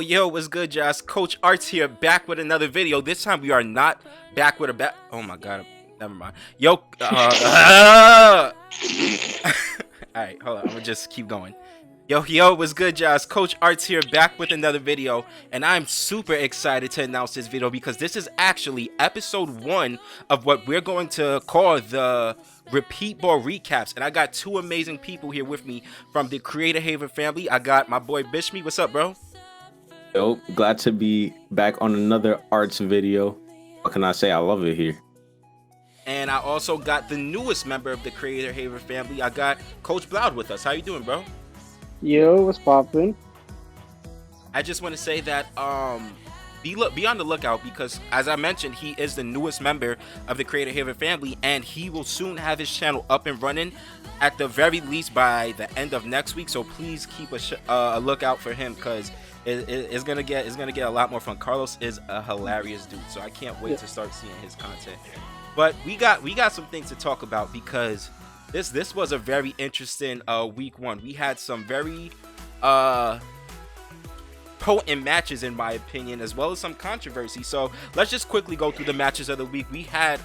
Yo, what's good, Josh? Coach Arts here, back with another video. This time we are not back with a oh my god, never mind. Yo, alright, hold on, I'm gonna just keep going. Yo, what's good, Josh? Coach Arts here, back with another video, and I'm super excited to announce this video because this is actually episode 1 of what we're going to call the Repeat Ball Recaps, and I got two amazing people here with me from the Creator Haven family. I got my boy Bishme. What's up, bro? Yo, glad to be back on another arts video. What can I say? I love it here. And I also got the newest member of the Creator Haven family. I got Coach Bloud with us. How you doing, bro? Yo, what's poppin'? I just want to say that be on the lookout because, as I mentioned, he is the newest member of the Creator Haven family, and he will soon have his channel up and running, at the very least by the end of next week. So please keep a lookout for him because it's gonna get a lot more fun. Carlos is a hilarious dude, so I can't wait to start seeing his content. But we got some things to talk about because this was a very interesting week 1. We had some very potent matches, in my opinion, as well as some controversy. So let's just quickly go through the matches of the week. We had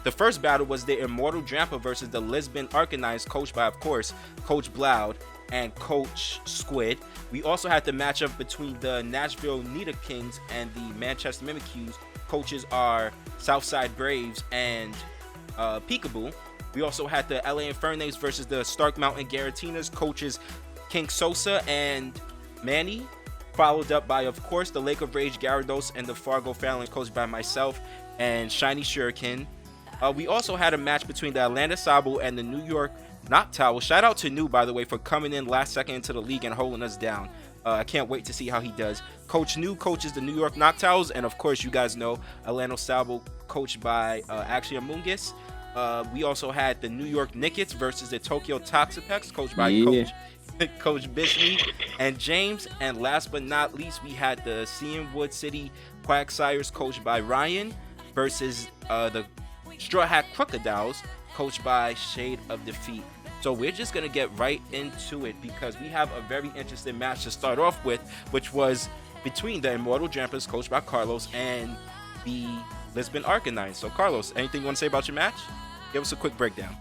the first battle was the Immortal Drampa versus the Lisbon Arcanines, coached by, of course, Coach Bloud and Coach Squid. We also had the matchup between the Nashville Niederkings and the Manchester Mimikyus. Coaches are Southside Braves and Peekaboo. We also had the LA Infernates versus the Stark Mountain Garatinas. Coaches King Sosa and Manny. Followed up by, of course, the Lake of Rage Gyarados and the Fargo Phalanx, coached by myself and Shiny Shuriken. We also had a match between the Atlanta Sabo and the New York Noctowl. Shout out to New, by the way, for coming in last second into the league and holding us down. I can't wait to see how he does. Coach New coaches the New York Noctowls, and of course, you guys know Atlanta Sabo, coached by Axia Mungus. We also had the New York Nickets versus the Tokyo Toxapex, coached by Coach Bishme and James. And last but not least, we had the Wood City Quagsires, coached by Ryan, versus the Straw Hat Crocodiles, coached by Shade of Defeat. So we're just going to get right into it because we have a very interesting match to start off with, which was between the Immortal Drampas, coached by Carlos, and the Lisbon Arcanines. So Carlos, anything you want to say about your match? Give us a quick breakdown.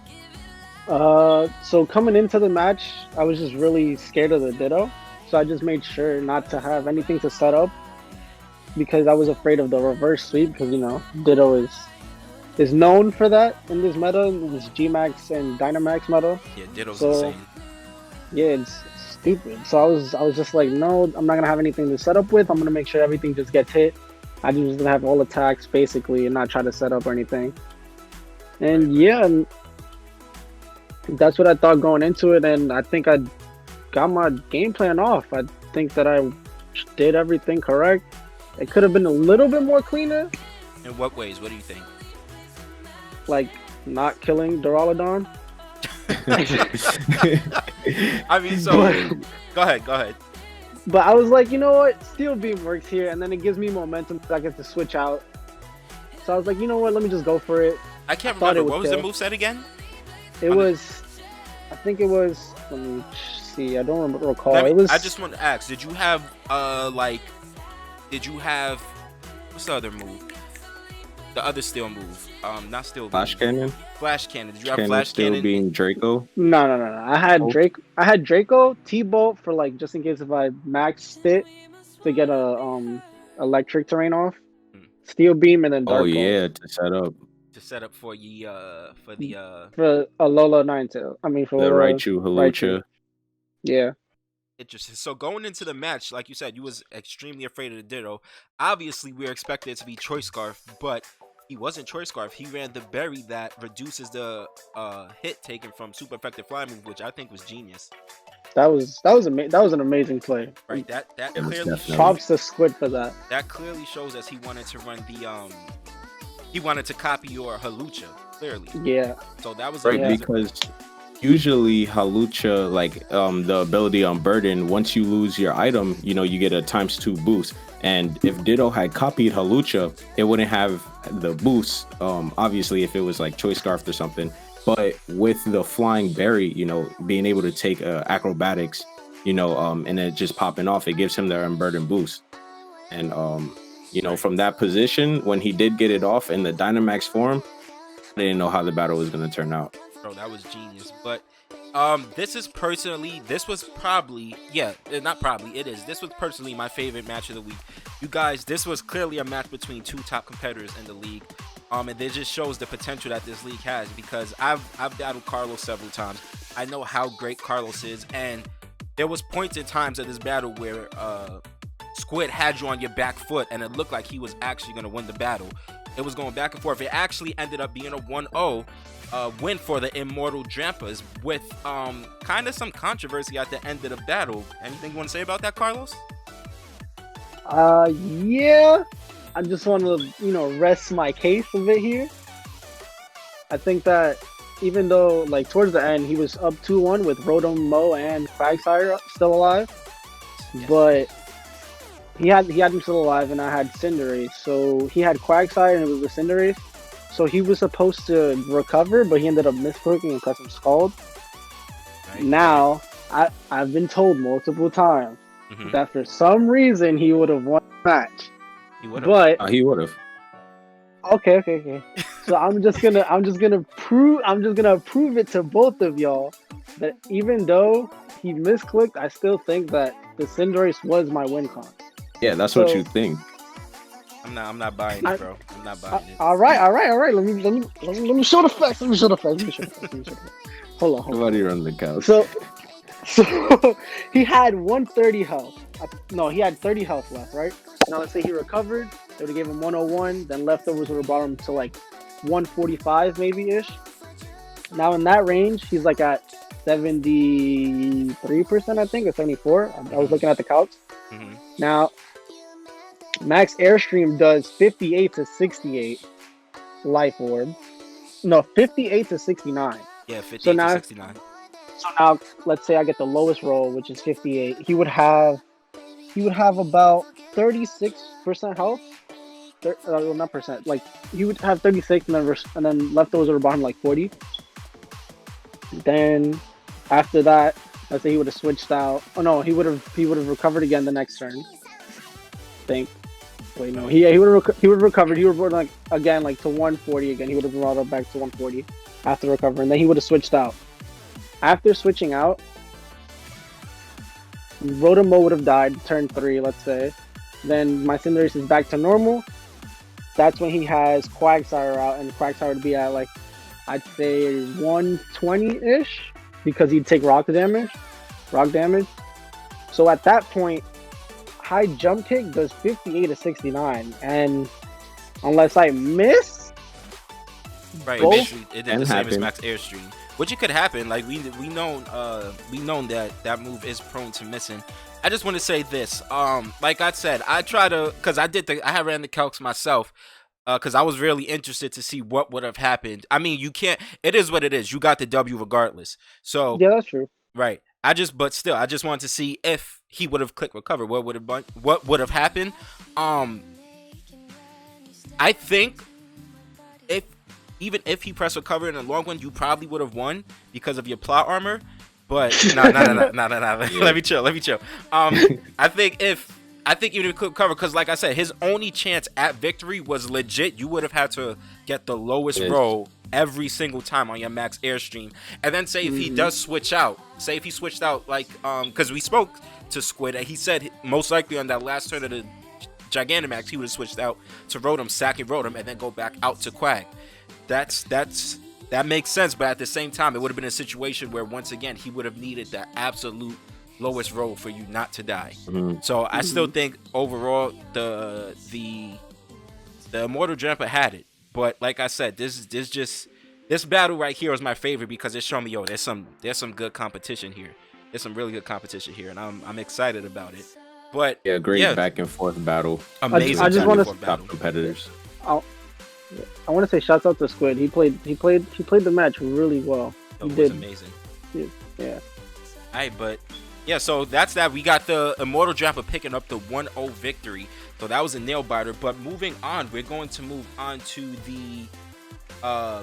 So coming into the match, I was just really scared of the Ditto. So I just made sure not to have anything to set up because I was afraid of the reverse sweep because, you know, Ditto is known for that in this meta, in this G-Max and Dynamax meta. Yeah, Ditto's insane. Yeah, it's stupid. So I was just like, no, I'm not going to have anything to set up with. I'm going to make sure everything just gets hit. I just have all attacks, basically, and not try to set up or anything. And yeah, that's what I thought going into it, and I think I got my game plan off. I think that I did everything correct. It could have been a little bit more cleaner. In what ways? What do you think? Like not killing Duraludon. I mean, so go ahead. But I was like, you know what? Steel Beam works here, and then it gives me momentum because I get to switch out. So I was like, you know what? Let me just go for it. I can't remember. What was the moveset again? It was, I think it was, let me see, I don't recall. I just want to ask, did you have, what's the other move? The other steel move. Not steel. Flash Cannon? Flash Cannon. Did you have Flash Cannon? Still being Draco? No. I had Draco, T-Bolt for like, just in case if I maxed it to get a electric terrain off. Steel Beam and then Dark Pulse. Yeah, to set up. To set up for for a Lola Ninetale. I mean for the Raichu Hawlucha. Yeah. Interesting. So going into the match, like you said, you was extremely afraid of the Ditto. Obviously, we were expected it to be Choice Scarf, but he wasn't Choice Scarf. He ran the berry that reduces the hit taken from super effective fly move, which I think was genius. That was an amazing play. Right. That clearly props to Squid for that. That clearly shows us he wanted to run the he wanted to copy your Hawlucha, clearly. Yeah. So that was right because usually Halucha, like the ability on Burden, once you lose your item, you know, you get a ×2 boost. And if Ditto had copied Halucha, it wouldn't have the boost. Obviously, if it was like Choice Scarf or something. But with the Flying Berry, you know, being able to take acrobatics, you know, and then just popping off, it gives him the Unburden boost. And you know, from that position, when he did get it off in the Dynamax form, I didn't know how the battle was going to turn out. Bro, that was genius. But this was probably, this was personally my favorite match of the week. You guys, this was clearly a match between two top competitors in the league. And it just shows the potential that this league has, because I've battled Carlos several times. I know how great Carlos is, and there was points in times of this battle where Squid had you on your back foot, and it looked like he was actually going to win the battle. It was going back and forth. It actually ended up being a 1-0 win for the Immortal Drampas, with kind of some controversy at the end of the battle. Anything you want to say about that, Carlos? Yeah. I just want to, you know, rest my case a bit here. I think that even though, like, towards the end, he was up 2-1 with Rotom, Mo, and Quagsire still alive, yes. But he had him still alive, and I had Cinderace. So he had Quagsire, and it was the Cinderace. So he was supposed to recover, but he ended up misclicking and custom Scald. Right. Now, I've been told multiple times that for some reason he would have won the match. He would have. But he would have. Okay. So I'm just gonna prove it to both of y'all that even though he misclicked, I still think that the Cinderace was my win con. Yeah, that's what you think. I'm not buying it, bro. I'm not buying it. All right. Let me show the facts. Let me show the facts. Hold on. Nobody run the couch. So he had 130 health. No, he had 30 health left, right? Now let's say he recovered. They would have gave him 101. Then leftovers would have brought him to like 145 maybe-ish. Now in that range, he's like at 73%, I think, or 74. I was looking at the calcs. Mm-hmm. Now, Max Airstream does 58 to 68 Life Orb. No, 58 to 69. Yeah, 58 to 69. So now, let's say I get the lowest roll, which is 58. He would have about 36% health. Not percent. Like, he would have 36, and then leftovers would have brought him like 40. Then after that, let's say he would have switched out. Oh no, he would have recovered again the next turn. I think. Wait, no. He would have recovered. He would have like again like to 140 again. He would have brought up back to 140 after recovering. Then he would have switched out. After switching out, Rotom would have died turn 3, let's say. Then my Cinderace is back to normal. That's when he has Quagsire out, and Quagsire would be at like, I'd say 120-ish, because he'd take rock damage. So at that point, high jump kick does 58 to 69, and unless I miss, right, both, it did the same as Max Airstream, which it could happen. Like we known that move is prone to missing. I just want to say this. Like I said, I try to, because I had ran the calcs myself. Because I was really interested to see what would have happened. I mean, you can't. It is what it is. You got the W regardless. So yeah, that's true. Right. I just wanted to see if he would have clicked recover. What would have happened? I think if he pressed recover in the long run, you probably would have won because of your plot armor. But no. Let me chill. I think even if he could cover, because like I said, his only chance at victory was legit. You would have had to get the lowest roll every single time on your Max Airstream. And then say if he does switch out, like, because we spoke to Squid, and he said most likely on that last turn of the Gigantamax, he would have switched out to Rotom, sacking Rotom, and then go back out to Quag. That makes sense, but at the same time, it would have been a situation where, once again, he would have needed the absolute lowest roll for you not to die. So I still think overall the Immortal Drampa had it, but like I said, this battle right here is my favorite because it's showing me, there's some good competition here. There's some really good competition here, and I'm excited about it. But great back and forth battle. Amazing. I just want to top competitors. I want to say shouts out to Squid. He played the match really well. It was amazing. Yeah. All right, but yeah, so that's that. We got the Immortal Drampa picking up the 1-0 victory. So that was a nail biter. But moving on, we're going to move on to the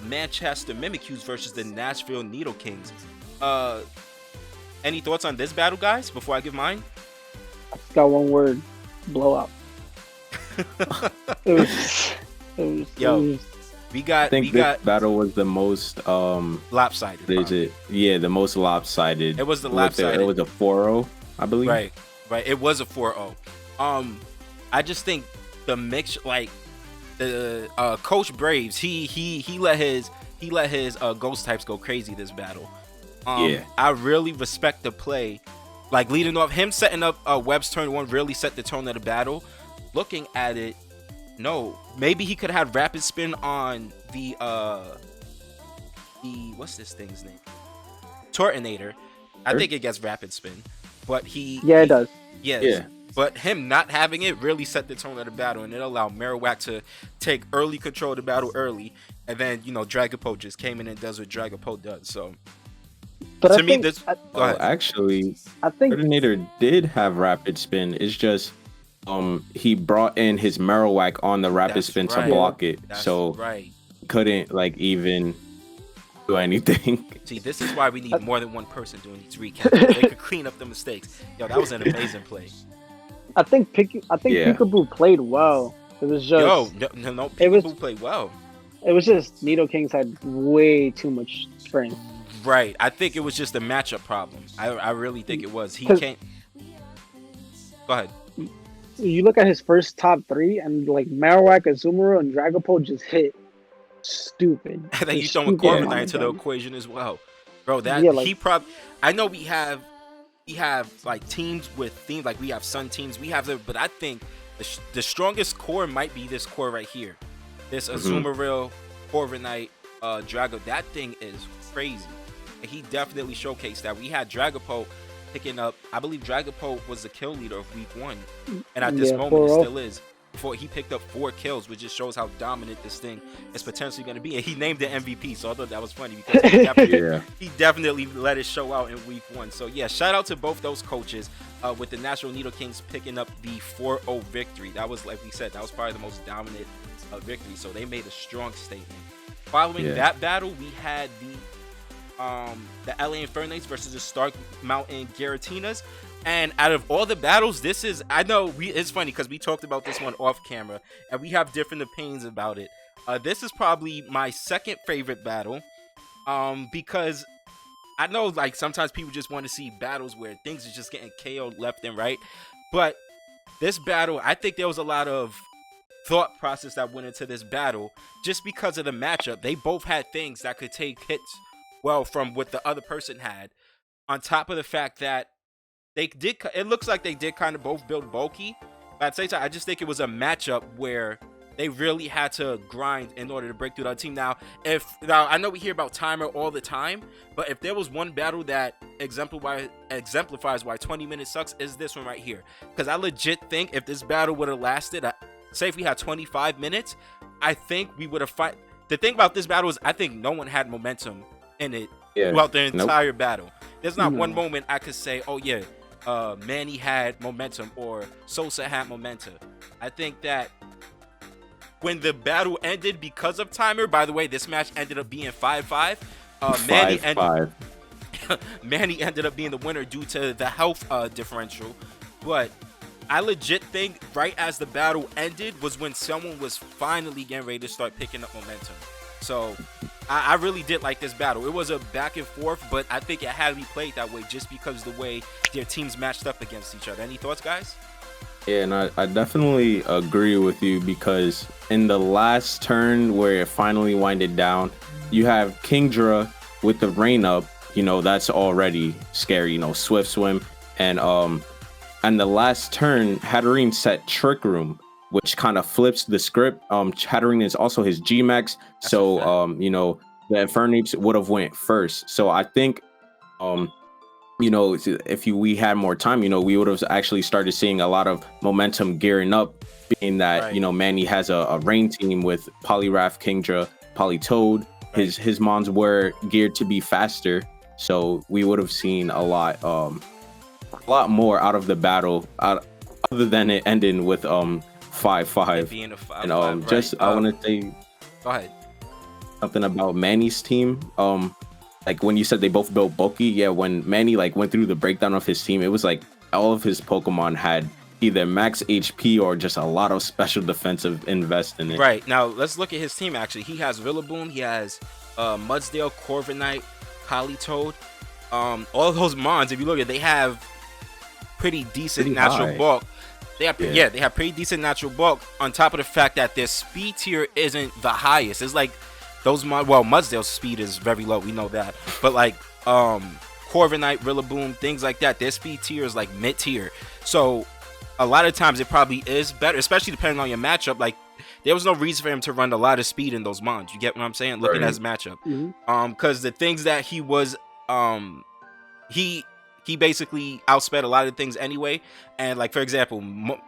Manchester Mimikyu versus the Nashville Needle Kings. Any thoughts on this battle, guys, before I give mine? I just got one word: blowout. it was I think this battle was the most lopsided. The most lopsided. It was the lopsided. It was a 4-0, I believe. Right. It was a 4-0. I just think the mix, like the Coach Braves, he let his ghost types go crazy this battle. I really respect the play. Like leading off, him setting up Webb's turn one really set the tone of the battle. Looking at it, no, maybe he could have had rapid spin on the what's this thing's name? Tortinator. I think it gets rapid spin, but it does. Yes. Yeah. But him not having it really set the tone of the battle, and it allowed Marowak to take early control of the battle early, and then Dragapult just came in and does what Dragapult does. So, but to me, go ahead. Actually, I think Coordinator did have rapid spin. It's just he brought in his Marowak on the rapid spin to block it, so couldn't even do anything. See, this is why we need more than one person doing these recaps. They could clean up the mistakes. That was an amazing play. I think Peekaboo played well. It was just Peekaboo played well. It was just Needle Kings had way too much strength. Right. I think it was just a matchup problem. I really think it was. He can't. Go ahead. You look at his first top three, and Marowak, Azumarill, and Dragapult just hit stupid. I think you throwing Corviknight into the equation as well, bro. I know we have teams with themes, like we have Sun teams, but I think the strongest core might be this core right here. This Azumarill, Corviknight, Drago. That thing is crazy. And he definitely showcased that. We had Dragapult picking up, I believe Dragapult was the kill leader of week 1. And at this moment, it still is. Before he picked up 4 kills, which just shows how dominant this thing is potentially going to be. And he named it MVP, so I thought that was funny because he definitely let it show out in week 1. So yeah, shout out to both those coaches with the Nashville Needle Kings picking up the 4-0 victory. That was, like we said, that was probably the most dominant victory. So they made a strong statement. Following that battle, we had the LA Infernates versus the Stark Mountain Garatinas. And out of all the battles, it's funny because we talked about this one off camera and we have different opinions about it. This is probably my second favorite battle because I know sometimes people just want to see battles where things are just getting KO'd left and right. But this battle, I think there was a lot of thought process that went into this battle just because of the matchup. They both had things that could take hits well from what the other person had, on top of the fact that it looks like they did kind of both build bulky, but at the same time, I just think it was a matchup where they really had to grind in order to break through that team. Now I know we hear about timer all the time, but if there was one battle that exemplifies why 20 minutes sucks, is this one right here. Because I legit think if this battle would have lasted, say if we had 25 minutes, I think we would have fight. The thing about this battle is I think no one had momentum in it throughout the entire battle. There's not one moment I could say, oh yeah, Manny had momentum or Sosa had momentum. I think that when the battle ended because of timer, by the way, this match ended up being 5-5. Manny ended up being the winner due to the health differential. But I legit think right as the battle ended was when someone was finally getting ready to start picking up momentum. So I really did like this battle. It was a back and forth, but I think it had to be played that way just because of the way their teams matched up against each other. Any thoughts, guys? Yeah, and I definitely agree with you because in the last turn where it finally winded down, you have Kingdra with the rain up. That's already scary. Swift swim, and the last turn, Hatterene set Trick Room, which kind of flips the script. Hatterene is also his G-Max, so the Infernates would have went first. So I think if we had more time, we would have actually started seeing a lot of momentum gearing up, being that Manny has a rain team with Poliwrath, Kingdra, Politoed. His mons were geared to be faster, So we would have seen a lot more out of the battle, other than it ending with 5-5. Being a 5-5, And right. just I want to say Go ahead. something about Manny's team. Like when you said they both built bulky, yeah. When Manny like went through the breakdown of his team, it was like all of his Pokemon had either max HP or just a lot of special defensive invest in it. Right, now let's look at his team. Actually, he has Rillaboom, he has Mudsdale, Corviknight, Politoed. All of those mons, if you look at, they have pretty decent Pretty natural high. bulk. They have Yeah. they have pretty decent natural bulk, on top of the fact that their speed tier isn't the highest. It's like those Mudsdale's speed is very low, we know that, but like Corviknight, Rillaboom, things like that, their speed tier is like mid tier. So a lot of times it probably is better, especially depending on your matchup. Like there was no reason for him to run a lot of speed in those mons. You get what I'm saying? Looking Right. at his matchup. Mhm. Because the things that he was he basically outsped a lot of things anyway. And like, for example,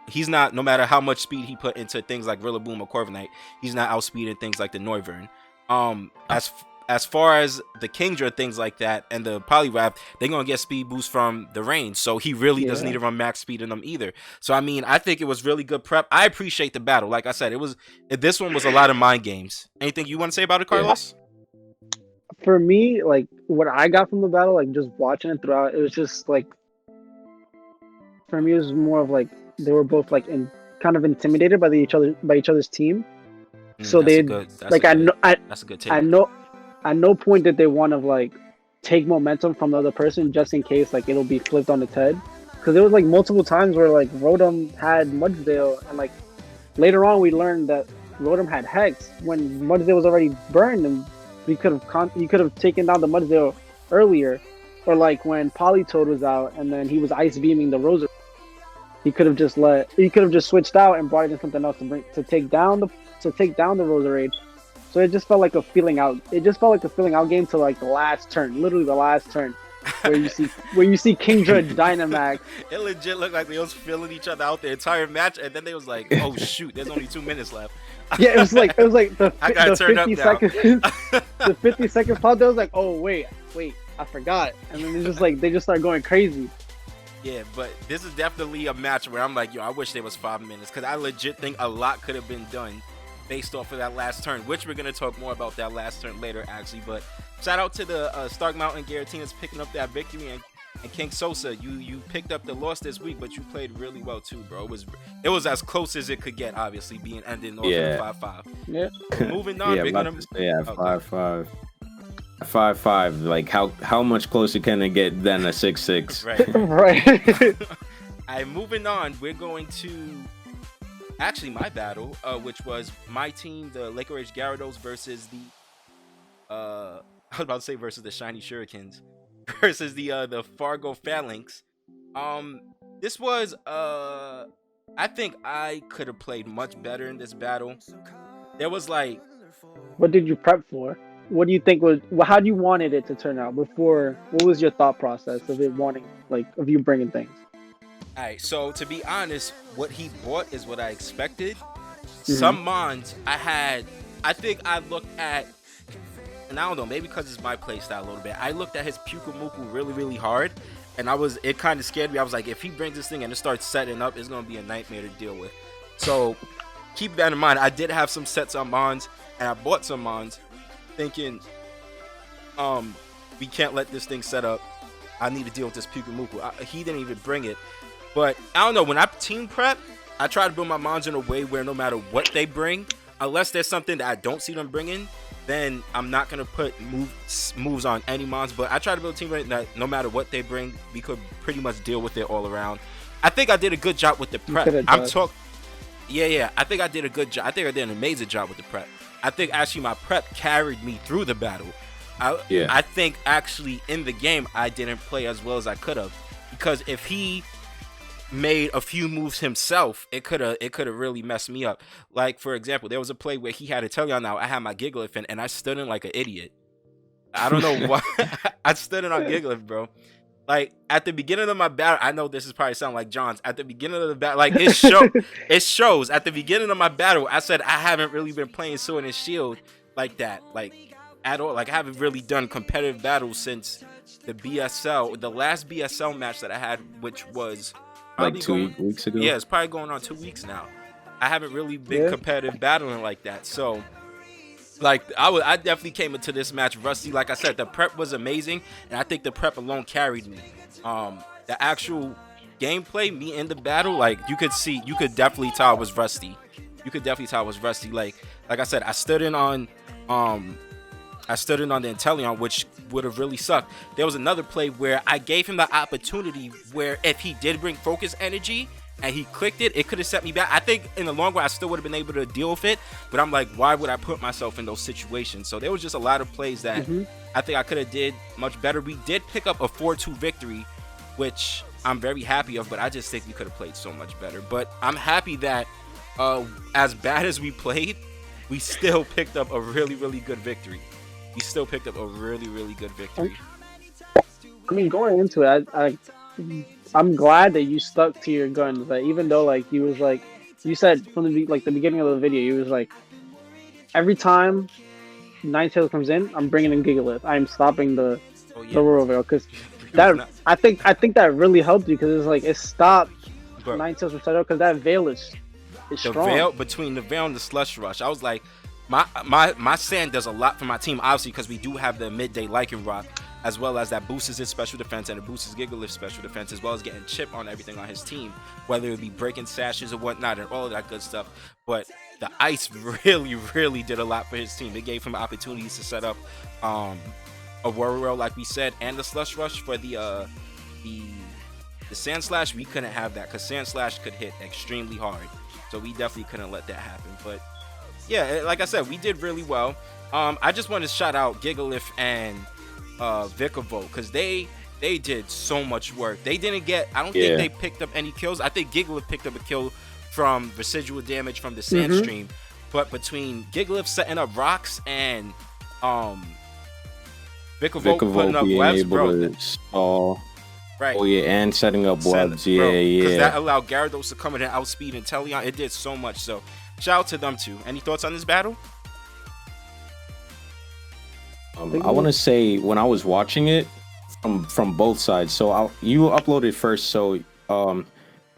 he's not, no matter how much speed he put into things like Rillaboom or Corviknight, he's not outspeeding things like the Noivern. As far as the Kingdra, things like that, and the Poliwrath, they're gonna get speed boost from the range, so he really doesn't Yeah. need to run max speed in them either. So I mean, I think it was really good prep. I appreciate the battle. Like I said, this one was a lot of mind games. Anything you want to say about it, Carlos? For me, like what I got from the battle, like just watching it throughout, it was just like, for me, it was more of like they were both like kind of intimidated by each other's team. So That's they a good, that's like a I good, know that's a good take. I know at no point did they want to like take momentum from the other person just in case like it'll be flipped on its head, because there was like multiple times where like Rotom had Mudsdale, and like later on we learned that Rotom had Hex when Mudsdale was already burned, and you could have taken down the Mudsdale earlier, or like when Politoed was out and then he was ice beaming the Rosa, he could have just switched out and brought in something else to take down the Roserade. So it just felt like a feeling out. It just felt like a feeling out game to like the last turn, literally the last turn, where you see Kingdra Dynamax. It legit looked like they was feeling each other out the entire match, and then they was like, "Oh shoot, there's only 2 minutes left." Yeah, it was like the I gotta turn up 50 now. seconds the 50-second pause. They was like, oh wait, I forgot, and then they just start going crazy. Yeah, but this is definitely a match where I'm like, yo, I wish there was 5 minutes, because I legit think a lot could have been done based off of that last turn, which we're going to talk more about that last turn later, actually. But shout out to the Stark Mountain Garatinas picking up that victory, and King Sosa, you picked up the loss this week, but you played really well too, bro. It was as close as it could get, obviously, being ended north Yeah. of 5-5. Yeah. Moving on, Yeah, we're about gonna to say, yeah, Okay. 5-5. 5-5. Like how much closer can it get than a 6-6? right. Right. Alright, moving on, we're going to actually my battle, which was my team, the Lake Rage Gyarados versus the I was about to say versus the Shiny Shurikens versus the Fargo Phalanx. This was I think I could have played much better in this battle. There was like, What did you prep for? What do you think how do you wanted it to turn out before? What was your thought process of it wanting, like, of you bringing things? alright, so to be honest, what he bought is what I expected. Some mons I think I looked at, and I don't know, maybe because it's my playstyle a little bit, I looked at his Pyukumuku really, really hard, and it kind of scared me. I was like, if he brings this thing and it starts setting up, it's going to be a nightmare to deal with. So keep that in mind. I did have some sets on mons, and I bought some mons thinking, we can't let this thing set up. I need to deal with this Pyukumuku. He didn't even bring it. But I don't know, when I team prep, I try to build my mons in a way where no matter what they bring, unless there's something that I don't see them bringing, then I'm not going to put moves on any mons. But I try to build a team that no matter what they bring, we could pretty much deal with it all around. I think I did a good job with the prep. Yeah, I think I did a good job. I think I did an amazing job with the prep. I think actually my prep carried me through the battle. I think actually in the game I didn't play as well as I could have, because if he made a few moves himself, it could have really messed me up. Like, for example, there was a play where he had a Teleon out, I had my Gigalith in, and I stood in like an idiot. I don't know why. I stood in on Gigalith, bro. Like, at the beginning of my battle, I know this is probably sound like John's. At the beginning of the battle, like, it shows. At the beginning of my battle, I said I haven't really been playing Sword and Shield like that, like, at all. Like, I haven't really done competitive battles since the BSL, the last BSL match that I had, which was Like probably 2 weeks ago. yeah, it's probably going on 2 weeks now. I haven't really been Yeah. competitive battling like that. So, like, I definitely came into this match rusty. Like I said, the prep was amazing, and I think the prep alone carried me. The actual gameplay, me in the battle, like you could definitely tell I was rusty. You could definitely tell I was rusty. Like I said, I stood in on the Inteleon, which would have really sucked. There was another play where I gave him the opportunity where if he did bring focus energy and he clicked it could have set me back. I think in the long run I still would have been able to deal with it, but I'm like, why would I put myself in those situations? So there was just a lot of plays that I think I could have did much better. We did pick up a 4-2 victory, which I'm very happy of, but I just think we could have played so much better. But I'm happy that as bad as we played, we still picked up a really, really good victory. We still picked up a really, really good victory. I mean, going into it, I'm glad that you stuck to your guns. That even though like you said from the beginning of the video, you was like, every time Ninetales comes in, I'm bringing in Gigalith. I'm stopping the Royal Veil because that I think that really helped you because it's like it stopped Ninetales from setting up because that veil is strong. The veil between the veil and the slush rush, I was like, my sand does a lot for my team, obviously, because we do have the midday Lycan Rock, as well as that boosts his special defense and it boosts his Gigalith special defense, as well as getting chip on everything on his team, whether it be breaking sashes or whatnot and all of that good stuff. But the ice really, really did a lot for his team. It gave him opportunities to set up a Warrior, like we said, and the slush rush for the Sand Slash. We couldn't have that because Sand Slash could hit extremely hard, so we definitely couldn't let that happen. But yeah, like I said, we did really well. I just want to shout out Gigalith and Vikavolt because they did so much work. They didn't get, I don't think they picked up any kills. I think Gigalith picked up a kill from residual damage from the sand stream, but between Gigalith setting up rocks and Vikavolt putting up webs, bro. Right. Oh yeah, and setting up webs. Yeah, because that allowed Gyarados to come in and outspeed Inteleon. It did so much. So shout out to them too. Any thoughts on this battle? I want to say when I was watching it from both sides. So you uploaded first, so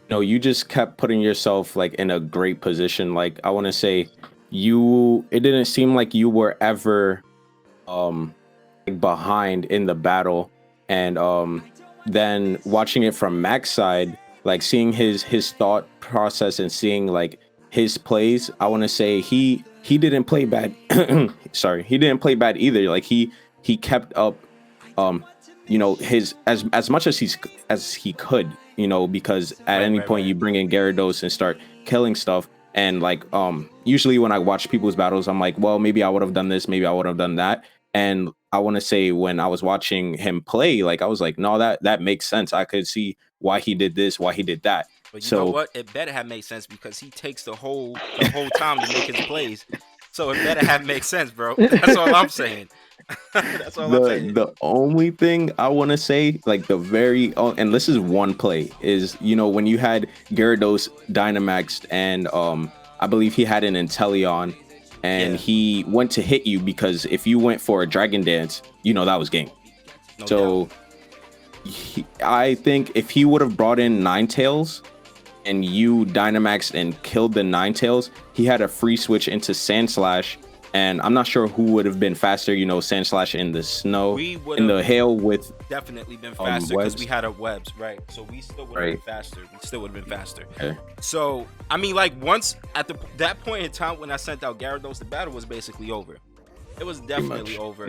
you just kept putting yourself like in a great position. Like I want to say it didn't seem like you were ever behind in the battle, and then watching it from Mac's side, like seeing his thought process and seeing like his plays, I want to say he didn't play bad. Sorry, he didn't play bad either. Like he kept up his as much as he could, because at any point you bring in Gyarados and start killing stuff, and like usually when I watch people's battles, I'm like, well, maybe I would have done this, maybe I would have done that. And I want to say when I was watching him play, like I was like, no, that makes sense. I could see why he did this, why he did that. But you know what? It better have made sense because he takes the whole time to make his plays. So it better have made sense, bro. That's all I'm saying. That's all I'm saying. The only thing I want to say, like and this is one play, is when you had Gyarados Dynamaxed and I believe he had an Inteleon. And he went to hit you because if you went for a Dragon Dance, that was game. No doubt. I think if he would have brought in Ninetales and you Dynamaxed and killed the Ninetales, he had a free switch into Sand Slash. And I'm not sure who would have been faster, Sand Slash in the snow, in the hail with definitely been faster because we had our webs, right? So we still would have been faster. Okay. So I mean, like once at that point in time when I sent out Gyarados, the battle was basically over. It was definitely over.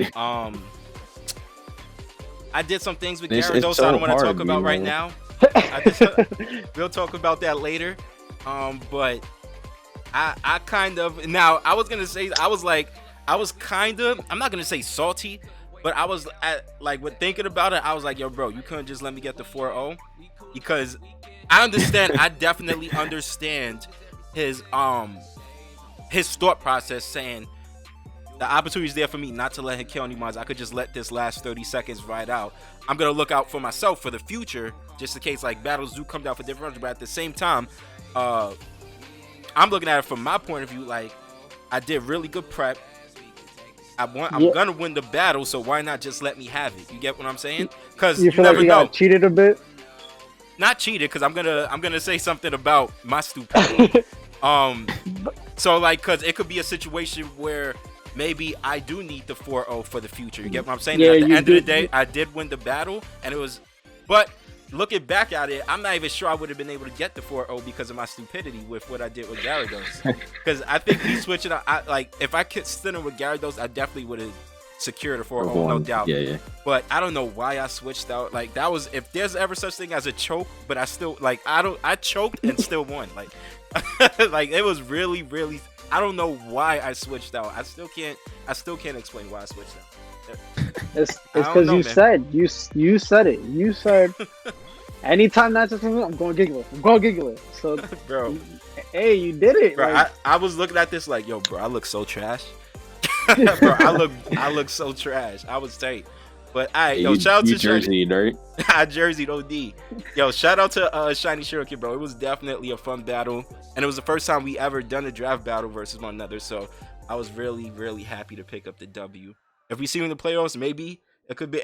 I did some things with Gyarados so I don't want to talk about right now. We'll talk about that later. But I kind of, now I was gonna say, I'm not gonna say salty, but I was thinking about it, I was like, yo bro, you couldn't just let me get the 4-0, because I definitely understand his thought process, saying the opportunity is there for me not to let him kill any mons. I could just let this last 30 seconds ride out. I'm gonna look out for myself for the future, just in case like battles do come down for different runs, but at the same time, I'm looking at it from my point of view, like I did really good prep. I'm Yeah. gonna win the battle, so why not just let me have it? You get what I'm saying? Because You you feel like never you know. got cheated a bit? Not cheated, because I'm gonna say something about my stupidity. So like, cause it could be a situation where maybe I do need the 4-0 for the future. You get what I'm saying? Yeah, And at the you end of the did. day, I did win the battle, and it was. But looking back at it, I'm not even sure I would have been able to get the 4-0 because of my stupidity with what I did with Gyarados. Because I think me switching out, like if I could sit in with Gyarados, I definitely would have secured a 4-0, no doubt. Yeah. But I don't know why I switched out. Like that was, if there's ever such thing as a choke, but I still like I choked and still won. Like like it was really, really. I don't know why I switched out. I still can't explain why I switched out. It's I don't because know, you man. said you said it. You said anytime that's just I'm going to giggle it. I'm going to giggle it. So Bro, hey, you did it. bro, Like, I was looking at this like, yo, bro, I look so trash. Bro, I look so trash. I was tight. But alright, yo, shout out to Jersey, right? I jerseyed OD. Yo, shout out to Shiny Shuriken, bro. It was definitely a fun battle, and it was the first time we ever done a draft battle versus one another. So I was really, really happy to pick up the W. If we see him in the playoffs, maybe it could be.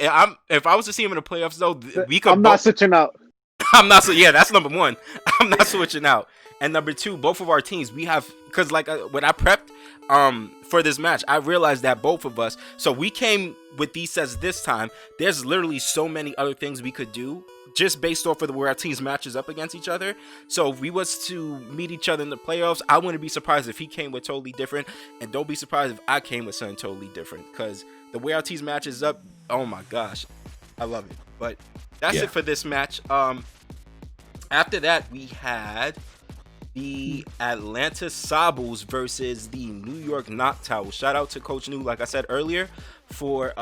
If I was to see him in the playoffs, though, we could. I'm not switching out. I'm not. Yeah, that's number one. I'm not switching out. And number two, both of our teams, we have, because like when I prepped for this match, I realized that both of us, so we came with these sets this time. There's literally so many other things we could do just based off of where our teams matches up against each other. So if we was to meet each other in the playoffs, I wouldn't be surprised if he came with totally different, and don't be surprised if I came with something totally different, because the way our teams matches up, oh my gosh, I love it. But that's it for this match. After that, we had the Atlanta Sables versus the New York Noctowl. Shout out to Coach New, like I said earlier, for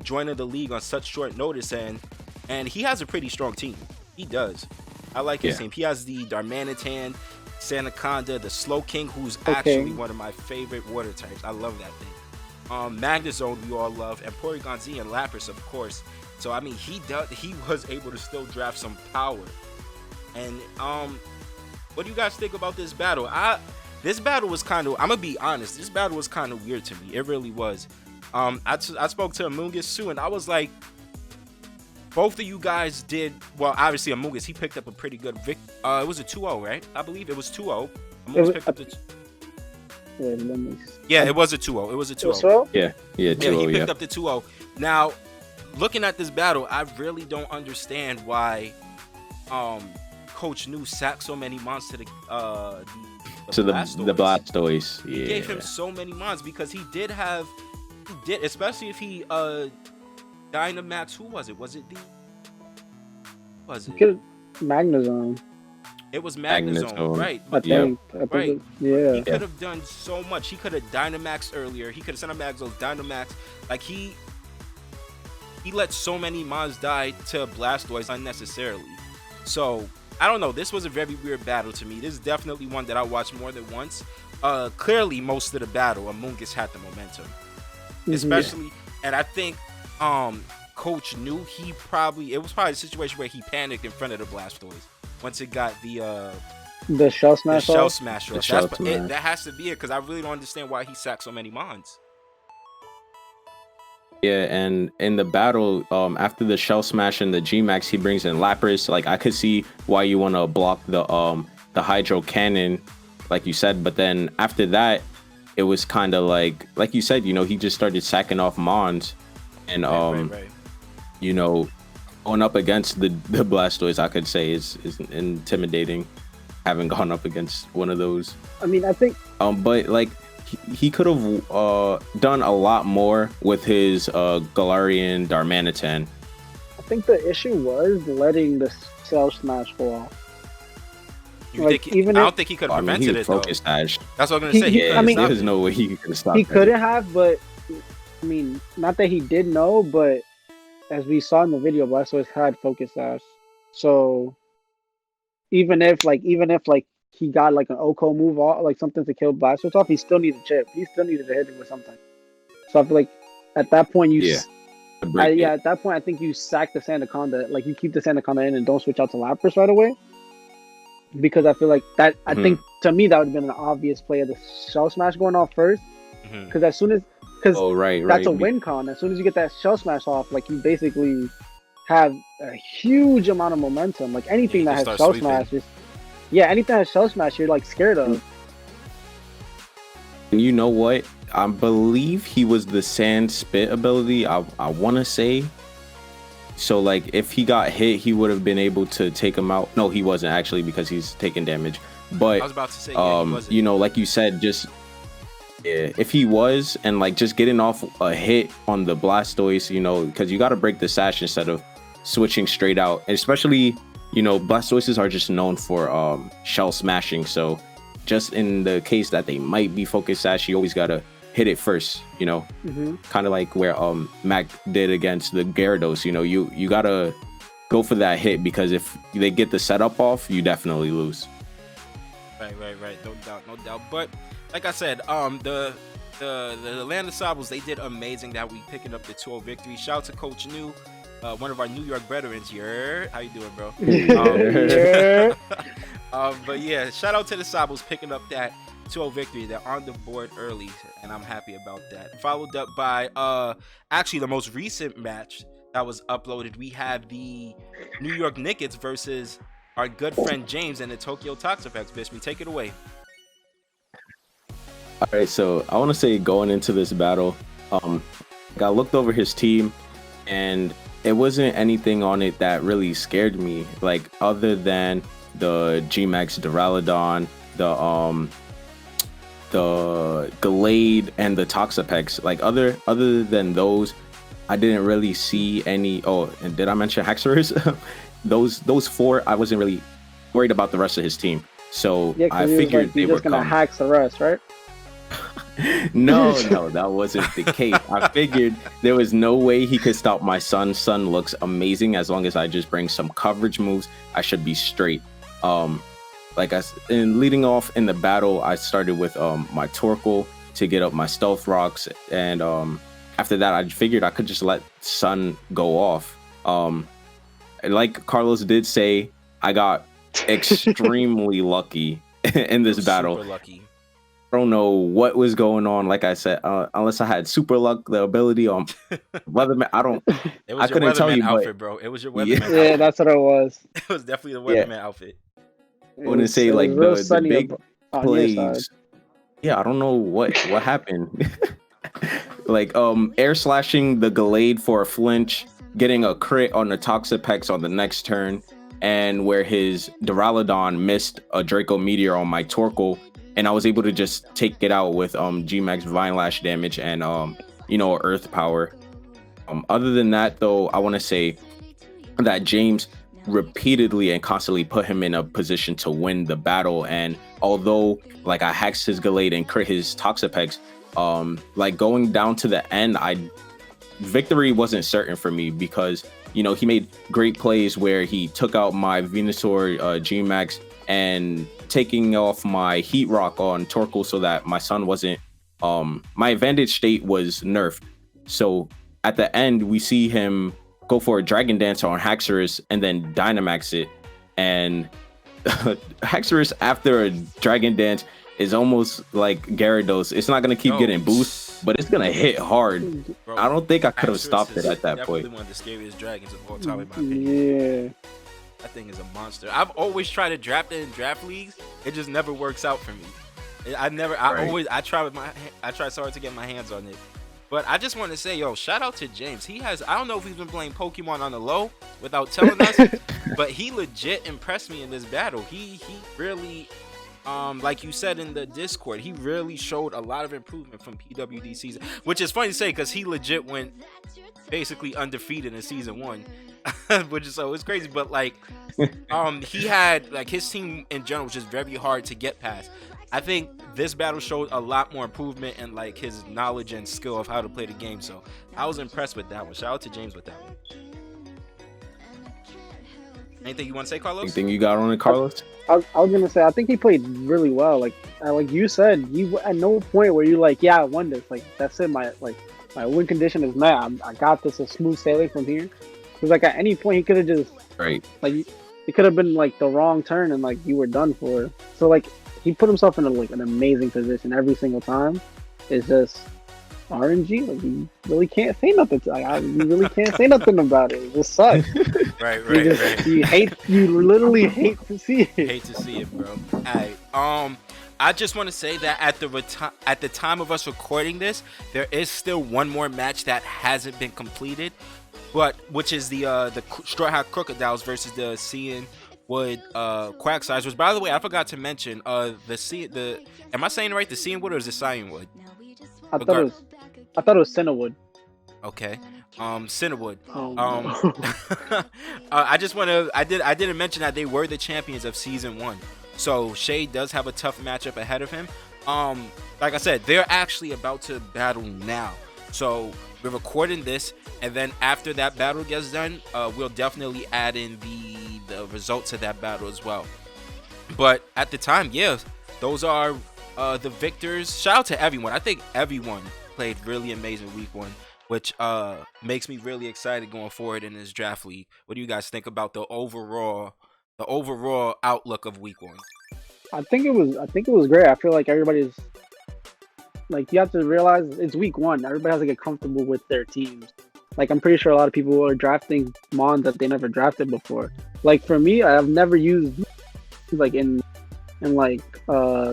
joining the league on such short notice, and he has a pretty strong team. He does. I like his team. He has the Darmanitan, Sandaconda, the Slowking, who's actually one of my favorite water types. I love that thing. Magnezone we all love, and Porygon Z and Lapras, of course. So I mean, he was able to still draft some power. And what do you guys think about this battle? This battle was kind of, I'm gonna be honest, this battle was kind of weird to me. It really was. I spoke to Amoongus Sue, and I was like, both of you guys did well. Obviously, Amoongus, he picked up a pretty good it was a 2-0, right? I believe it was 2-0. Amoongus picked up the it was a 2-0. It was a 2-0. Yeah, 2-0, he picked up the 2-0. Now, looking at this battle, I really don't understand why Coach New sacked so many mons to the Blastoise. Yeah. He gave him so many mons because he did, especially if he Dynamax. Who was it? Was it Magnezone. It was Magnezone, right? I think right. Yeah. He could have done so much. He could have Dynamax earlier. He could have sent a Magnezone, Dynamax. Like he let so many mons die to Blastoise unnecessarily. So I don't know. This was a very weird battle to me. This is definitely one that I watched more than once. Clearly, most of the battle, Amoongus had the momentum, especially, and I think Coach knew it was probably a situation where he panicked in front of the Blastoise once it got the Shell Smash. That has to be it, because I really don't understand why he sacked so many mons. Yeah, and in the battle, after the Shell Smash and the G-Max, he brings in Lapras. Like, I could see why you want to block the Hydro Cannon, like you said. But then after that, it was kind of like you said, he just started sacking off mons, and Right. Going up against the Blastoise, I could say is intimidating. Having gone up against one of those. I mean, I think. But like. He could have done a lot more with his Galarian Darmanitan. I think the issue was letting the Shell Smash go off. I don't think he could have prevented it, though. That's what I'm going to say. There's no way he could have stopped it. He couldn't have, but I mean, not that he did know, but as we saw in the video, Blastoise had Focus Sash. So even if he got like an OHKO move off, like something to kill Blastoise off, he still needed chip. He still needed to hit him with something. So I feel like at that point at that point I think you sack the Sandaconda, like you keep the Sandaconda in and don't switch out to Lapras right away. Because I feel like that, I think to me that would have been an obvious play of the Shell Smash going off first. Because because Oh, right, that's right. a win con. As soon as you get that shell smash off, like you basically have a huge amount of momentum. Like Yeah, anything you that can has start shell sweeping. smash, anything that has shell smash, you're like scared of. And you know what? I believe he was the sand spit ability. I want to say. So like, if he got hit, he would have been able to take him out. No, he wasn't actually because he's taking damage. But I was about to say, yeah, he wasn't. you know, like you said, just yeah, if he was and like just getting off a hit on the Blastoise, you know, because you got to break the sash instead of switching straight out. And especially, you know, Blastoises are just known for shell smashing. So just in the case that they might be focus sash, you always gotta hit it first, you know. Kind of like where Mac did against the Gyarados. You know, you gotta go for that hit, because if they get the setup off, you definitely lose. Right. No doubt. But like I said, the Atlanta Sables, they did amazing that week, picking up the 2-0 victory. Shout out to Coach New, one of our New York veterans here. How you doing, bro? Yeah. But yeah, shout out to the Sables picking up that 2-0 victory. They're on the board early, and I'm happy about that. Followed up by actually the most recent match that was uploaded. We have the New York Knickets versus our good friend James and the Tokyo Toxapex. Bishop, take it away. All right, so I want to say going into this battle, I looked over his team, and it wasn't anything on it that really scared me, like other than the G-Max Duraludon, the Gallade, and the Toxapex. Like other than those, I didn't really see any. Oh, and did I mention Haxorus? those four, I wasn't really worried about the rest of his team. So Yeah, I because figured they you're were just gonna coming. hack the rest, right? No, that wasn't the case. I figured there was no way he could stop my son. Son looks amazing. As long as I just bring some coverage moves, I should be straight. In leading off in the battle, I started with my Torkoal to get up my Stealth Rocks, and after that, I figured I could just let Sun go off. Like Carlos did say, I got extremely lucky in this battle. Super lucky. I don't know what was going on. Like I said, unless I had super luck, the ability on Weatherman. It was I couldn't tell you, outfit, but bro. It was your Yeah. Weatherman outfit. Yeah, that's what it was. It was definitely the Weatherman outfit. I wouldn't say It was like real the sunny big on your side. plays. Yeah, I don't know what happened. Like air slashing the Gallade for a flinch, getting a crit on the Toxapex on the next turn, and where his Duraludon missed a Draco Meteor on my Torkoal, and I was able to just take it out with G-Max Vine Lash damage and Earth Power. Other than that, though, I want to say that James repeatedly and constantly put him in a position to win the battle. And although like I hexed his Gallade and crit his Toxapex, like going down to the end, victory wasn't certain for me, because he made great plays where he took out my Venusaur G-Max and taking off my Heat Rock on Torkoal so that my son wasn't my advantage state was nerfed. So at the end we see him go for a Dragon Dance on Haxorus and then Dynamax it, and Haxorus after a Dragon Dance is almost like Gyarados. It's not gonna keep getting boost, but it's gonna hit hard. Bro, I don't think I could have Haxorus stopped it is at that definitely point. one of the scariest dragons of all time, in my opinion. Yeah. That thing is a monster. I've always tried to draft it in draft leagues. It just never works out for me. I try so hard to get my hands on it. But I just want to say, shout out to James. I don't know if he's been playing Pokemon on the low without telling us, but he legit impressed me in this battle. He really, like you said in the Discord, he really showed a lot of improvement from PWD season, which is funny to say because he legit went basically undefeated in season 1. Which is so it's crazy, but like he had like his team in general was just very hard to get past. I think this battle showed a lot more improvement in like his knowledge and skill of how to play the game, so I was impressed with that one. Shout out to James with that one. Anything you want to say, Carlos? Anything you got on it, Carlos? I was gonna say I think he played really well. Like you said, you at no point where you like, yeah, I won this. Like that's it. My win condition is met. I got this. A smooth sailing from here. Because like at any point he could have just it could have been like the wrong turn and like you were done for. So like he put himself in an amazing position every single time. It's just RNG, like you really can't say nothing. You really can't say nothing about it. It just sucks. Right, You literally hate to see it. Hate to see it, bro. Alright, I just want to say that at the time of us recording this, there is still one more match that hasn't been completed, but which is the Straw Hat Crocodiles versus the Cian Wood Quagsires. Which, by the way, I forgot to mention am I saying it right? The Cian Wood or is it Cyan Wood? I thought it was Cinewood. Okay. Cinewood. Oh, no. I didn't mention that they were the champions of season 1. So Shay does have a tough matchup ahead of him. Like I said, they're actually about to battle now. So we're recording this, and then after that battle gets done, we'll definitely add in the results of that battle as well. But at the time, yeah, those are the victors. Shout out to everyone. I think everyone played really amazing week 1, which makes me really excited going forward in this draft league. What do you guys think about the overall outlook of week 1? I think it was great. I feel like everybody's like, you have to realize it's week 1. Everybody has to get comfortable with their teams. Like, I'm pretty sure a lot of people are drafting Mons that they never drafted before. Like, for me, I have never used like in like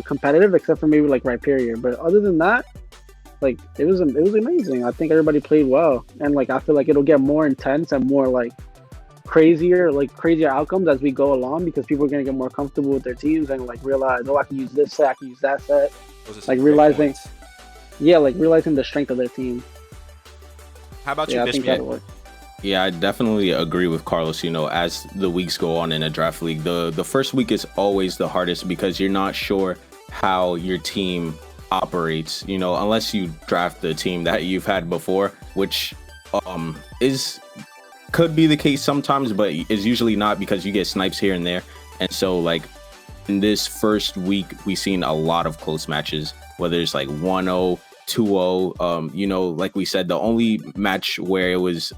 competitive, except for maybe like Rhyperior. But other than that, like it was amazing. I think everybody played well, and like I feel like it'll get more intense and more like crazier outcomes as we go along, because people are gonna get more comfortable with their teams and like realize, oh, I can use this set, I can use that set. Like realizing the strength of their team. How about you, I think that'll work. Yeah, I definitely agree with Carlos. You know, as the weeks go on in a draft league, the first week is always the hardest because you're not sure how your team operates, you know, unless you draft the team that you've had before, which could be the case sometimes, but is usually not, because you get snipes here and there. And so like in this first week, we've seen a lot of close matches, whether it's like 1-0, 2-0. You know, like we said, the only match where it was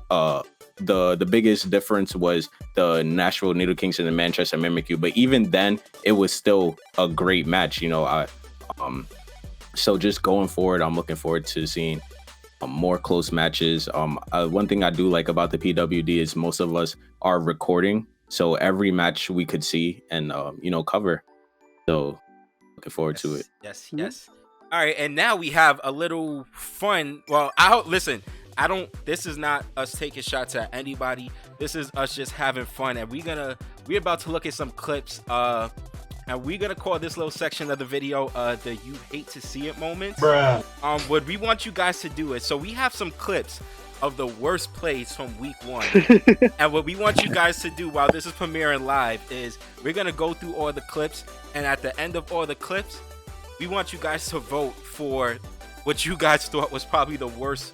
the biggest difference was the Nashville Needle Kings and the Manchester Mimikyu, but even then it was still a great match, you know. So just going forward, I'm looking forward to seeing more close matches. One thing I do like about the PWD is most of us are recording, so every match we could see and you know, cover. So looking forward to it. Yes. All right, and now we have a little fun. Well, this is not us taking shots at anybody. This is us just having fun, and we're about to look at some clips. And we're gonna call this little section of the video the "you hate to see it" moments. Bruh. What we want you guys to do is, so we have some clips of the worst plays from week 1. And what we want you guys to do while this is premiering live is we're gonna go through all the clips, and at the end of all the clips, we want you guys to vote for what you guys thought was probably the worst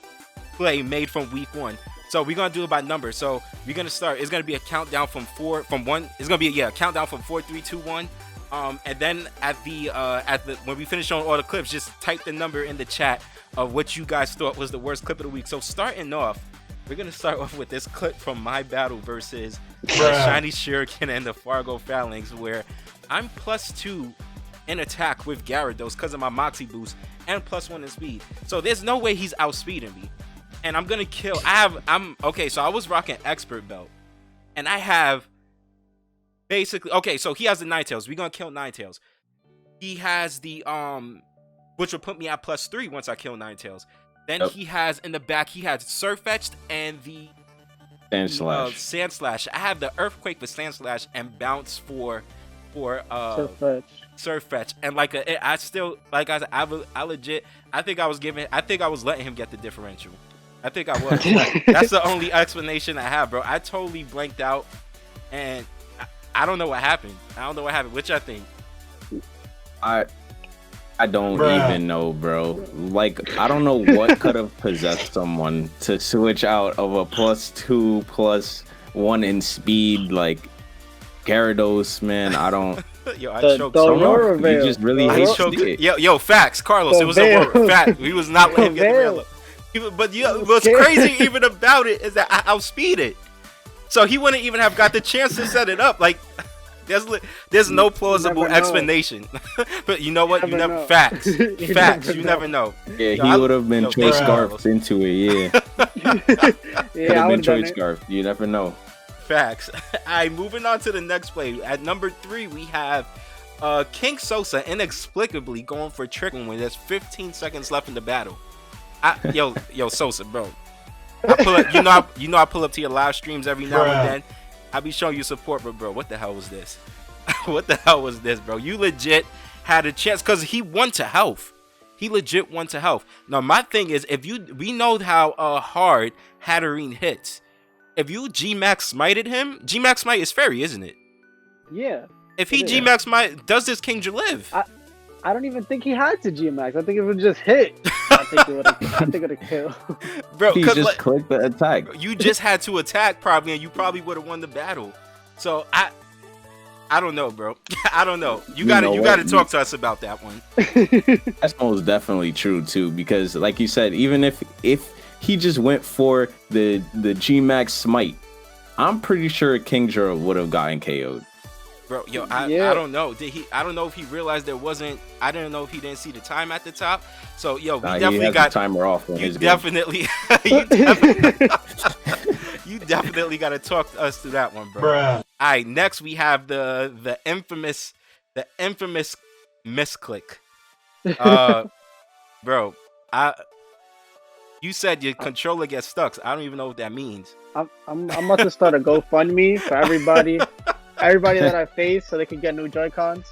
play made from week 1. So we're gonna do it by number. So we're gonna start. It's gonna be a countdown from 1. It's gonna be a countdown from 4, 3, 2, 1. And then at the when we finish on all the clips, just type the number in the chat of what you guys thought was the worst clip of the week. So starting off, we're gonna start off with this clip from my battle versus Shiny Shuriken and the Fargo Phalanx, where I'm +2 in attack with Gyarados because of my Moxie boost and +1 in speed. So there's no way he's outspeeding me, and I'm gonna kill. So I was rocking Expert Belt, and I have. Basically, okay, so he has the Ninetales. We're gonna kill Ninetales. He has the which will put me at +3 once I kill Ninetales. Then he has in the back, he has Surfetched and the Sand Slash. I have the Earthquake for Sand Slash and Bounce for Surfetch. And like I still, like I said, I legit, I think I was letting him get the differential. I think I was. That's the only explanation I have, bro. I totally blanked out, and I don't know what happened. Which I think. I don't even know, bro. Like, I don't know what could have possessed someone to switch out of a +2 +1 in speed, like Gyarados, man. I don't. Yo, I choked so hard. You just really hate it. Yo, facts, Carlos. It was a fact. We was not letting him get the real up. But what's crazy even about it is that I outspeed it. So he wouldn't even have got the chance to set it up. Like, There's no plausible never know. explanation. But you know what? You never never know. facts. You Facts. never You know. never know. Yeah, Yo, he I- would have been yo, Troy thank Scarfed into it. Yeah, Yeah, could I have been would Troy have done it. Scarfed. You never know. Facts. All right, moving on to the next play. At number 3, we have King Sosa inexplicably going for a trick when there's 15 seconds left in the battle. Yo, Sosa, bro. I pull up, you know I pull up to your live streams every now and then. I be showing you support, but bro, what the hell was this? What the hell was this, bro? You legit had a chance because he won to health. He legit won to health. Now my thing is, we know how hard Hatterene hits. If you G-Max smited him, G-Max smite is fairy, isn't it? Yeah. If he It is. G-Max smite, does this King live? I don't even think he had to GMAX. I think it would just hit. I think it would have killed. Bro, He 'cause, just like, clicked the attack. you just had to attack probably, and you probably would have won the battle. So I don't know, bro. I don't know. You know gotta what? talk to us about that one. That's most definitely true too, because like you said, even if he just went for the G-Max smite, I'm pretty sure King Jura would have gotten KO'd. Bro, yo, Yeah. I don't know. I don't know if he realized there wasn't. I don't know if he didn't see the time at the top. So yo, we He definitely has got the timer off on you his game. definitely you definitely got to talk to us through that one, bro. All right, next we have the infamous misclick. Bro, you said your controller gets stuck. So I don't even know what that means. I'm about to start a GoFundMe for everybody that I face, so they can get new Joy-Cons.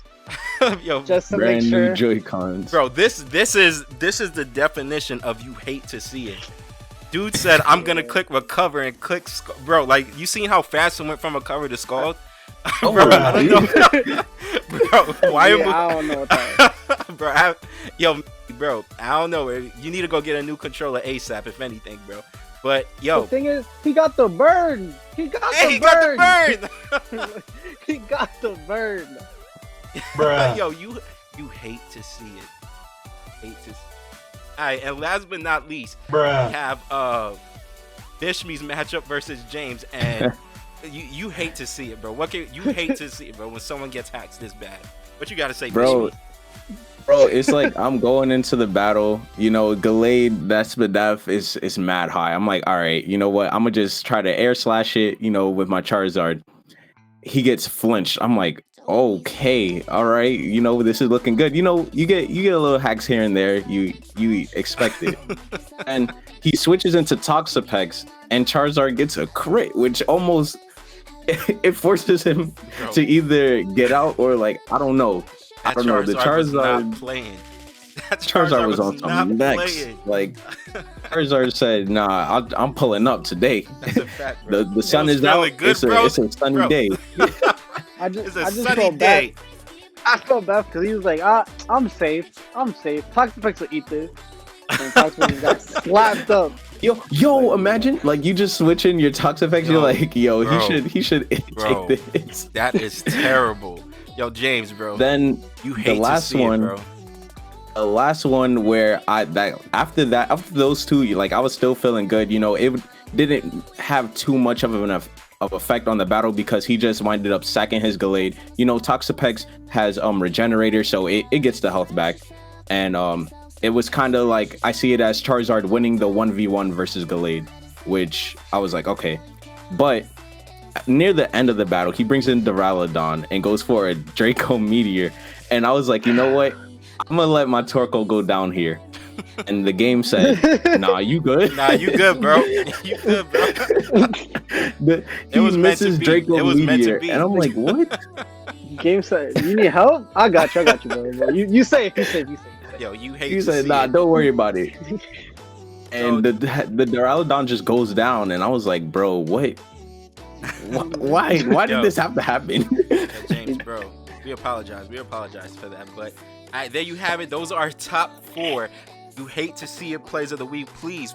Yo, Just to Brand make new sure. Joy-Cons. bro, this is the definition of you hate to see it. Dude said, "I'm gonna click recover and click bro." Like, you seen how fast it went from recover to scald? Oh, Bro, I don't know. Bro, why? Yeah, I don't know what that is. Bro, bro, I don't know. You need to go get a new controller ASAP, if anything, bro. But yo, The thing is, he got the burn. He got hey, he the got burn. the burn. He got the burn. Yo, you hate to see it. Hate to. All right, and last but not least, we have Bishmi's matchup versus James, and you hate to see it, bro. You hate to see it, bro, when someone gets hacked this bad. What you gotta say, Bro, Bishmi? Bro, it's like I'm going into the battle, you know, Gallade, that's the def is mad high. I'm like, all right, you know what? I'm gonna just try to air slash it, you know, with my Charizard. He gets flinched. I'm like, okay, all right, you know, this is looking good. You know, you get a little hacks here and there. You expect it. And he switches into Toxapex, and Charizard gets a crit, which almost it forces him Bro. to either get out or like, I don't know. I That don't know. The was not Charizard playing. That Charizard was on not some next. playing. Like Charizard said, "Nah, I'm pulling up today. That's a fact, bro. The sun was is out. feeling good, it's, bro. it's a sunny Bro. day." I just It's a sunny felt day. bad. I felt bad because he was like, I'm safe. Toxapex will eat this. And Toxapex got slapped up. Yo, imagine like you just switching your Toxapex. You're Yo, like, yo, bro. he should Bro. take this. That is terrible. Yo, James, bro. Then You hate the last to see one, it, bro. the last one where after those two, like I was still feeling good. You know, it didn't have too much of an effect on the battle because he just winded up sacking his Gallade. You know, Toxapex has Regenerator, so it gets the health back, and it was kind of like I see it as Charizard winning the 1v1 versus Gallade, which I was like, okay, but near the end of the battle, he brings in Duraludon and goes for a Draco Meteor, and I was like, you know what? I'm gonna let my Torkoal go down here. And the game said, nah, you good. Nah, you good, bro. You good, bro. He was meant to misses be. Draco It was meant to Meteor, be. and I'm like, what? Game said, you need help? I got you, bro. You safe. Yo, you hate He to said, see nah, it. don't worry about it. And the Duraludon just goes down, and I was like, bro, what? Why Yo. did this have to happen? Yeah, James, bro. We apologize for that. But there you have it. Those are our top 4. You hate to see it plays of the week. Please,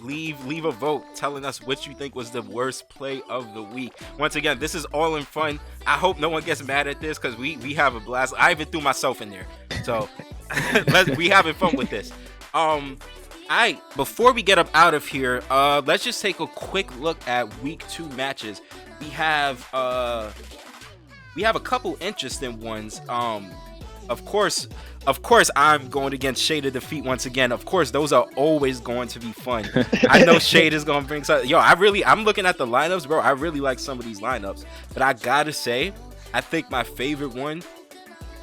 leave a vote telling us what you think was the worst play of the week. Once again, this is all in fun. I hope no one gets mad at this because we have a blast. I even threw myself in there. So we having fun with this. Alright, before we get up out of here, let's just take a quick look at week 2 matches. We have we have a couple interesting ones. Of course, of course, I'm going against Shade of Defeat once again. Of course, those are always going to be fun. I know Shade is going to bring something. Yo, I'm looking at the lineups, bro. I really like some of these lineups. But I gotta say, I think my favorite one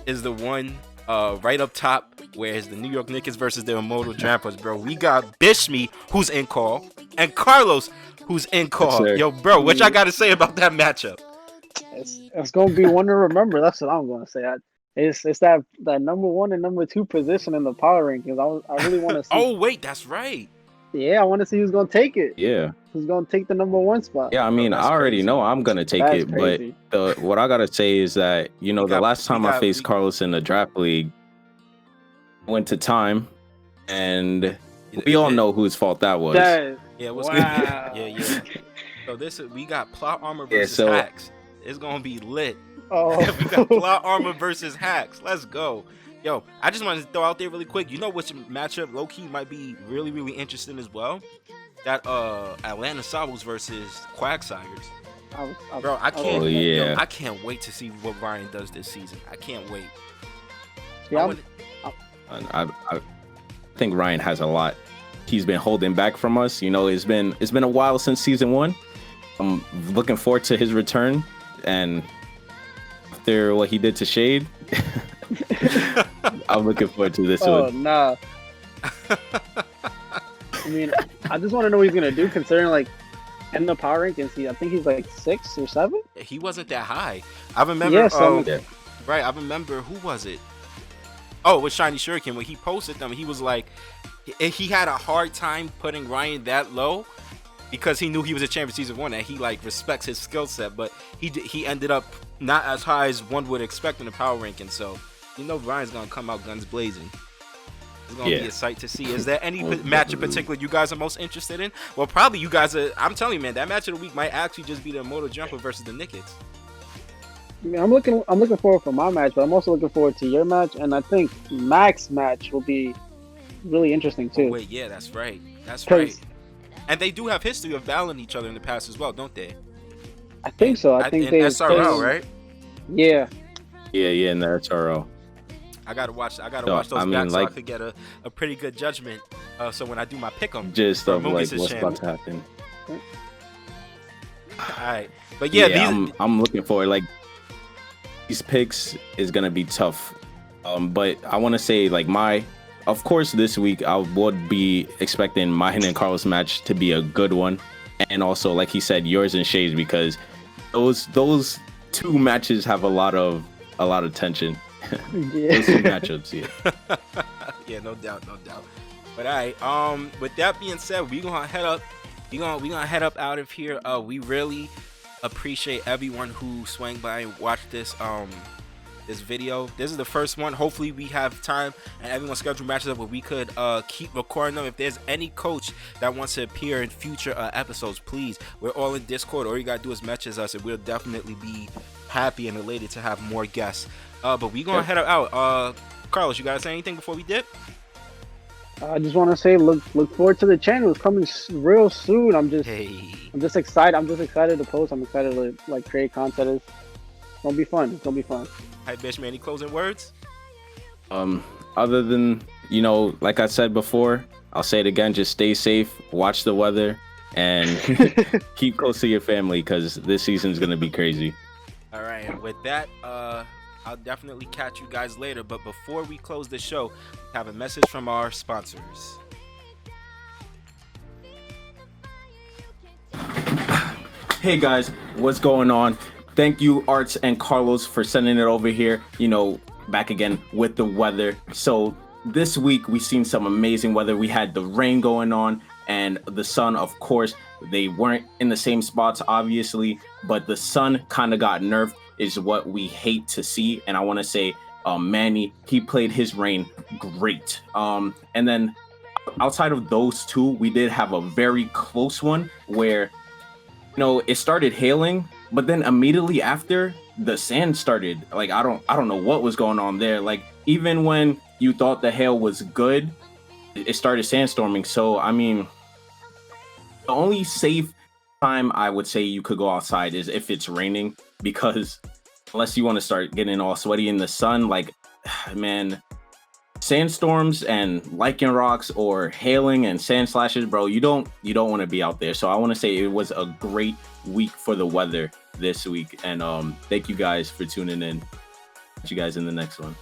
is the one right up top, where it's the New York Knicks versus the Immortal Drampers, bro. We got Bishme, who's in call, and Carlos, who's in call. Yes, Yo, bro, what y'all got to say about that matchup? It's gonna be one to remember. That's what I'm gonna say. It's that number 1 and number 2 position in the power rankings. I really want to see. Oh wait, that's right. Yeah, I want to see who's gonna take it. Yeah. Who's gonna take the number 1 spot? Yeah, I mean, that's I already crazy. know I'm gonna take That's it, crazy. but what I gotta say is that the last time I faced we- Carlos in the draft league, went to time, and we all know whose fault that was. Yeah, what's Wow. Yeah. So we got plot armor Yeah, versus so- hacks. It's gonna be lit. Oh, We got plot armor versus hacks. Let's go. Yo, I just wanted to throw out there really quick. You know which matchup low key might be really, really interesting as well? That Atlanta Savos versus Quagsires. Bro, I can't. Oh, yeah. Yo, I can't wait to see what Ryan does this season. I can't wait. Yeah, I I'm- wanna- I think Ryan has a lot. He's been holding back from us. It's been a while since season 1. I'm looking forward to his return, and after what he did to Shade, I'm looking forward to this Oh one. nah. I mean, I just want to know what he's gonna do, considering like in the power rankings, I think he's like 6 or 7. He wasn't that high. I remember. Yeah, so Yeah. Right, I remember. Who was it? Oh, it was Shiny Shuriken. When he posted them, he was like, he had a hard time putting Ryan that low because he knew he was a champion season 1 and he like respects his skill set, but he ended up not as high as one would expect in the power ranking. So Ryan's gonna come out guns blazing. It's gonna be a sight to see. Is there any match in particular you guys are most interested in? Well, probably you guys are. I'm telling you, man, that match of the week might actually just be the Immortal Jumper versus the Nickets. I mean, I'm looking forward for my match, but I'm also looking forward to your match, and I think Mac's match will be really interesting too. Wait, yeah, that's right. That's 'Cause- right. And they do have history of battling each other in the past as well, don't they? I think so. I think in they SRL, right? Yeah. Yeah, in the SRO. I gotta watch So, those I mean, back so I like- could get a pretty good judgment. So when I do my pick 'em, Just for of like Movies' what's channel. about to happen. All right, but yeah, these I'm looking forward. Like, these picks is gonna be tough, but I want to say like of course this week I would be expecting mine and Carlos match to be a good one, and also like he said, yours and Shay's, because those two matches have a lot of tension. Those two matchups, yeah. yeah, no doubt. But all right, with that being said, we gonna head up. We gonna head up out of here. We really appreciate everyone who swang by and watched this this video. This is the first one. Hopefully we have time and everyone's schedule matches up where we could keep recording them. If there's any coach that wants to appear in future episodes, please, we're all in Discord. All you gotta do is message us and we'll definitely be happy and elated to have more guests. But we gonna head out. Carlos, you gotta say anything before we dip? I just want to say, look forward to the channel. It's coming real soon. I'm just excited. I'm just excited to post. I'm excited to like create content. It's gonna be fun. It's gonna be fun. Hi, Bishman. Any closing words? Other than like I said before, I'll say it again. Just stay safe. Watch the weather and keep close to your family because this season's gonna be crazy. All right, and with that, I'll definitely catch you guys later. But before we close the show, we have a message from our sponsors. Hey guys, what's going on? Thank you, Arts and Carlos, for sending it over here. Back again with the weather. So this week we've seen some amazing weather. We had the rain going on and the sun, of course. They weren't in the same spots, obviously, but the sun kind of got nerfed, is what we hate to see. And I want to say, Manny, he played his rain great. And then outside of those two, we did have a very close one where it started hailing, but then immediately after the sand started, like I don't know what was going on there. Like even when you thought the hail was good, it started sandstorming. So I mean, the only safe time I would say you could go outside is if it's raining, because unless you want to start getting all sweaty in the sun, like, man, sandstorms and lichen rocks or hailing and sand slashes, bro, you don't want to be out there. So I want to say it was a great week for the weather this week, and thank you guys for tuning in. See you guys in the next one.